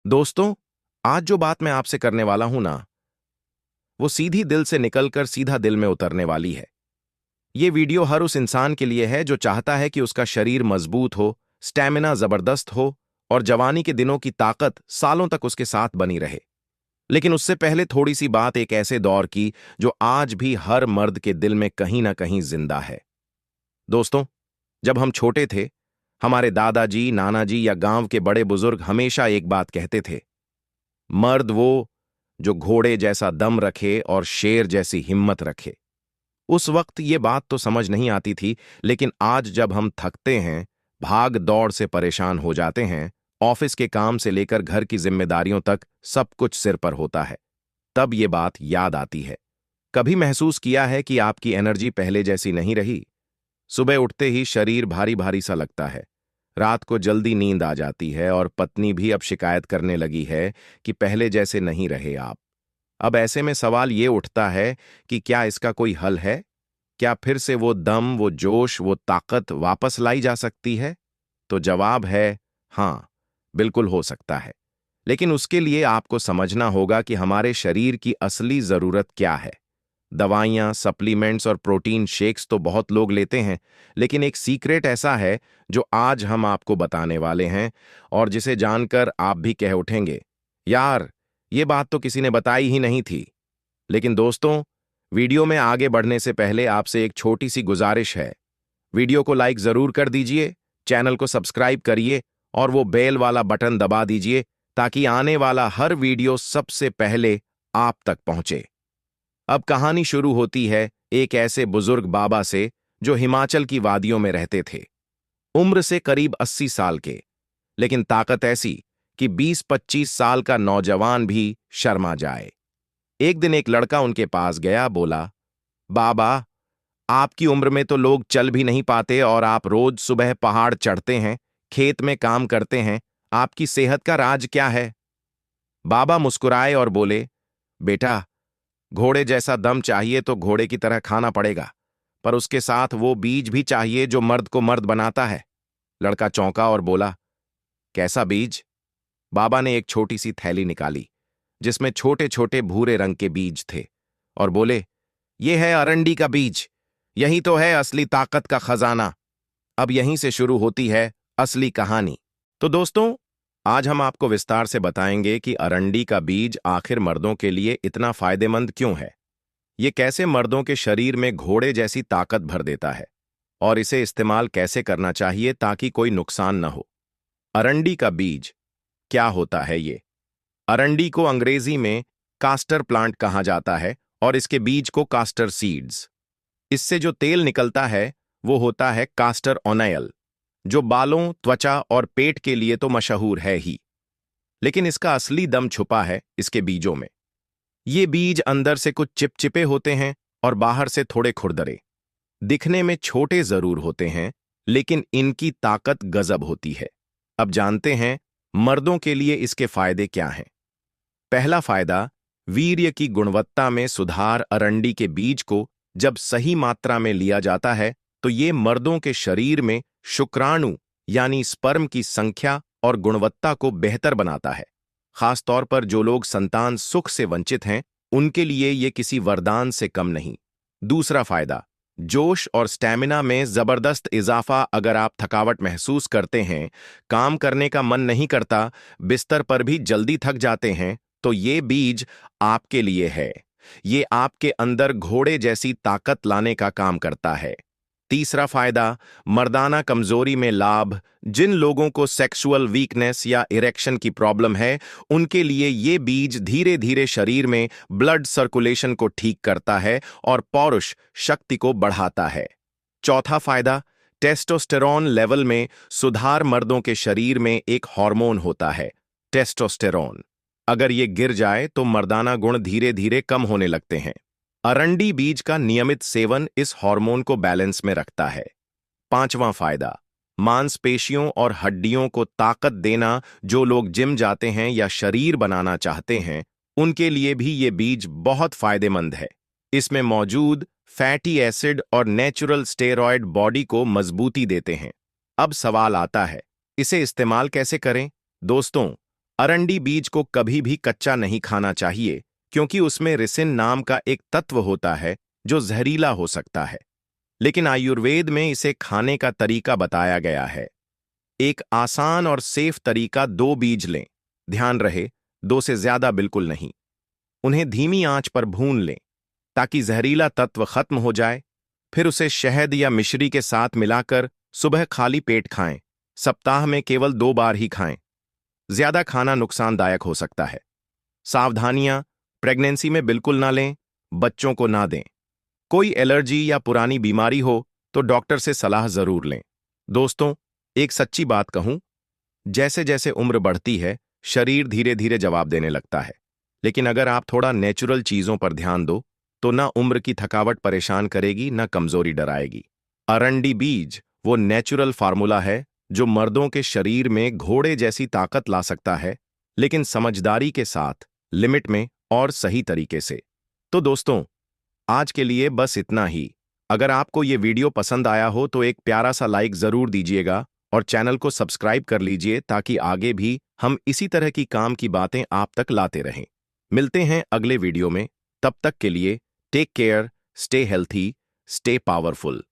दोस्तों, आज जो बात मैं आपसे करने वाला हूं ना, वो सीधी दिल से निकलकर सीधा दिल में उतरने वाली है। ये वीडियो हर उस इंसान के लिए है जो चाहता है कि उसका शरीर मजबूत हो, स्टैमिना जबरदस्त हो और जवानी के दिनों की ताकत सालों तक उसके साथ बनी रहे। लेकिन उससे पहले थोड़ी सी बात एक ऐसे दौर की जो आज भी हर मर्द के दिल में कहीं ना कहीं जिंदा है। दोस्तों, जब हम छोटे थे, हमारे दादाजी, नानाजी या गांव के बड़े बुजुर्ग हमेशा एक बात कहते थे। मर्द वो जो घोड़े जैसा दम रखे और शेर जैसी हिम्मत रखे। उस वक्त ये बात तो समझ नहीं आती थी, लेकिन आज जब हम थकते हैं, भाग दौड़ से परेशान हो जाते हैं, ऑफिस के काम से लेकर घर की जिम्मेदारियों तक सब कुछ सिर पर होता है, तब ये बात याद आती है। कभी महसूस किया है कि आपकी एनर्जी पहले जैसी नहीं रही? सुबह उठते ही शरीर भारी भारी सा लगता है, रात को जल्दी नींद आ जाती है और पत्नी भी अब शिकायत करने लगी है कि पहले जैसे नहीं रहे आप। अब ऐसे में सवाल ये उठता है कि क्या इसका कोई हल है? क्या फिर से वो दम, वो जोश, वो ताकत वापस लाई जा सकती है? तो जवाब है हाँ, बिल्कुल हो सकता है। लेकिन उसके लिए आपको समझना होगा कि हमारे शरीर की असली जरूरत क्या है। दवाइयाँ, सप्लीमेंट्स और प्रोटीन शेक्स तो बहुत लोग लेते हैं, लेकिन एक सीक्रेट ऐसा है जो आज हम आपको बताने वाले हैं और जिसे जानकर आप भी कह उठेंगे, यार, ये बात तो किसी ने बताई ही नहीं थी। लेकिन दोस्तों, वीडियो में आगे बढ़ने से पहले आपसे एक छोटी सी गुजारिश है। वीडियो को लाइक जरूर कर दीजिए, चैनल को सब्सक्राइब करिए और वो बेल वाला बटन दबा दीजिए ताकि आने वाला हर वीडियो सबसे पहले आप तक पहुंचे। अब कहानी शुरू होती है एक ऐसे बुजुर्ग बाबा से जो हिमाचल की वादियों में रहते थे। उम्र से करीब 80 साल के, लेकिन ताकत ऐसी कि 20-25 साल का नौजवान भी शर्मा जाए। एक दिन एक लड़का उनके पास गया, बोला, बाबा, आपकी उम्र में तो लोग चल भी नहीं पाते और आप रोज सुबह पहाड़ चढ़ते हैं, खेत में काम करते हैं, आपकी सेहत का राज क्या है? बाबा मुस्कुराए और बोले, बेटा, घोड़े जैसा दम चाहिए तो घोड़े की तरह खाना पड़ेगा, पर उसके साथ वो बीज भी चाहिए जो मर्द को मर्द बनाता है। लड़का चौंका और बोला, कैसा बीज? बाबा ने एक छोटी सी थैली निकाली जिसमें छोटे छोटे भूरे रंग के बीज थे और बोले, ये है अरंडी का बीज। यही तो है असली ताकत का खजाना। अब यहीं से शुरू होती है असली कहानी। तो दोस्तों, आज हम आपको विस्तार से बताएंगे कि अरंडी का बीज आखिर मर्दों के लिए इतना फायदेमंद क्यों है। ये कैसे मर्दों के शरीर में घोड़े जैसी ताकत भर देता है और इसे इस्तेमाल कैसे करना चाहिए ताकि कोई नुकसान न हो। अरंडी का बीज क्या होता है ये? अरंडी को अंग्रेजी में कास्टर प्लांट कहा जाता है और इसके बीज को कास्टर सीड्स। इससे जो तेल निकलता है वो होता है कास्टर ऑनयल, जो बालों, त्वचा और पेट के लिए तो मशहूर है ही। लेकिन इसका असली दम छुपा है इसके बीजों में। ये बीज अंदर से कुछ चिपचिपे होते हैं और बाहर से थोड़े खुरदरे। दिखने में छोटे जरूर होते हैं, लेकिन इनकी ताकत गजब होती है। अब जानते हैं मर्दों के लिए इसके फायदे क्या हैं। पहला फायदा, वीर्य की गुणवत्ता में सुधार। अरंडी के बीज को जब सही मात्रा में लिया जाता है तो ये मर्दों के शरीर में शुक्राणु यानी स्पर्म की संख्या और गुणवत्ता को बेहतर बनाता है। खासतौर पर जो लोग संतान सुख से वंचित हैं, उनके लिए ये किसी वरदान से कम नहीं। दूसरा फायदा, जोश और स्टैमिना में जबरदस्त इजाफा। अगर आप थकावट महसूस करते हैं, काम करने का मन नहीं करता, बिस्तर पर भी जल्दी थक जाते हैं, तो ये बीज आपके लिए है। ये आपके अंदर घोड़े जैसी ताकत लाने का काम करता है। तीसरा फायदा, मर्दाना कमजोरी में लाभ। जिन लोगों को सेक्सुअल वीकनेस या इरेक्शन की प्रॉब्लम है, उनके लिए ये बीज धीरे धीरे शरीर में ब्लड सर्कुलेशन को ठीक करता है और पौरुष शक्ति को बढ़ाता है। चौथा फायदा, टेस्टोस्टेरोन लेवल में सुधार। मर्दों के शरीर में एक हार्मोन होता है, टेस्टोस्टेरोन। अगर ये गिर जाए तो मर्दाना गुण धीरे धीरे कम होने लगते हैं। अरंडी बीज का नियमित सेवन इस हार्मोन को बैलेंस में रखता है। पांचवां फायदा, मांसपेशियों और हड्डियों को ताकत देना। जो लोग जिम जाते हैं या शरीर बनाना चाहते हैं, उनके लिए भी ये बीज बहुत फायदेमंद है। इसमें मौजूद फैटी एसिड और नेचुरल स्टेरॉयड बॉडी को मजबूती देते हैं। अब सवाल आता है, इसे इस्तेमाल कैसे करें? दोस्तों, अरंडी बीज को कभी भी कच्चा नहीं खाना चाहिए क्योंकि उसमें रिसिन नाम का एक तत्व होता है जो जहरीला हो सकता है। लेकिन आयुर्वेद में इसे खाने का तरीका बताया गया है। एक आसान और सेफ तरीका, 2 बीज लें। ध्यान रहे, 2 से ज्यादा बिल्कुल नहीं। उन्हें धीमी आंच पर भून लें ताकि जहरीला तत्व खत्म हो जाए। फिर उसे शहद या मिश्री के साथ मिलाकर सुबह खाली पेट खाएं। सप्ताह में केवल 2 बार ही खाएं। ज्यादा खाना नुकसानदायक हो सकता है। सावधानियां, प्रेगनेंसी में बिल्कुल ना लें, बच्चों को ना दें। कोई एलर्जी या पुरानी बीमारी हो तो डॉक्टर से सलाह जरूर लें। दोस्तों, एक सच्ची बात कहूं, जैसे जैसे उम्र बढ़ती है शरीर धीरे धीरे जवाब देने लगता है। लेकिन अगर आप थोड़ा नेचुरल चीजों पर ध्यान दो तो ना उम्र की थकावट परेशान करेगी, ना कमजोरी डराएगी। अरंडी बीज वो नेचुरल फार्मूला है जो मर्दों के शरीर में घोड़े जैसी ताकत ला सकता है, लेकिन समझदारी के साथ, लिमिट में और सही तरीके से। तो दोस्तों, आज के लिए बस इतना ही। अगर आपको ये वीडियो पसंद आया हो तो एक प्यारा सा लाइक जरूर दीजिएगा और चैनल को सब्सक्राइब कर लीजिए ताकि आगे भी हम इसी तरह की काम की बातें आप तक लाते रहें। मिलते हैं अगले वीडियो में। तब तक के लिए take care, stay healthy, stay powerful.